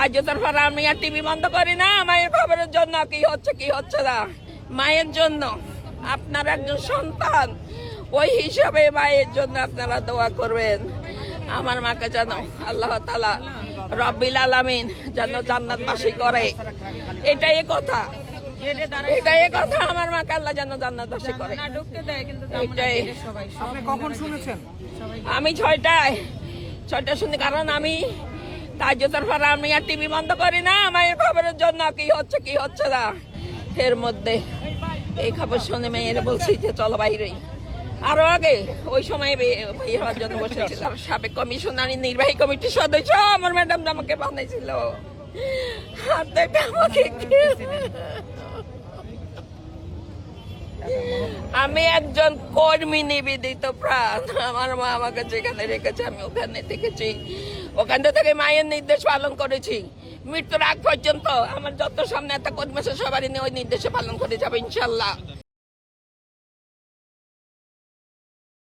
তাজ্জুদের পর আমি আর টিভি বন্ধ করি না মায়ের খবরের জন্য। কি হচ্ছে না মায়ের জন্য। আপনার একজন সন্তান, ওই হিসাবে মায়ের জন্য আপনারা দোয়া করবেন। আমার মাকে যেন আল্লাহ তাআলা রব্বিল আলামিন যেন জান্নাতবাসী করে, এটাই কথা। আমার মাকে আল্লাহ যেন জান্নাতবাসী করে, এটাই। কখন শুনেছেন? আমি ছয়টায় শুনি, কারণ আমি তাজ্জুদের পর আমি আর টিভি বন্ধ করি না মায়ের খবরের জন্য। কি হচ্ছে না এর মধ্যে এই খবর শুনে মেয়েরা বলছি যে চলো বাইরেই। আরো আগে ওই সময় বের হওয়ার জন্য বসেছিলাম। সাবেক কমিশনার নির্বাহী কমিটির সদস্য আমার ম্যাডাম আমাকে বানাইছিল। আমি একজন কর্মী, নিবেদিত প্রাণ। আমার মা আমাকে যেখানে রেখেছে আমি ওখানে থেকেছি, ওখান থেকে মায়ের নির্দেশ পালন করেছি মৃত্যুর আগ পর্যন্ত। আমার যত সামনে একটা কর্মী আছে সবারই নিয়ে ওই নির্দেশে পালন করে যাবে ইনশাল্লাহ।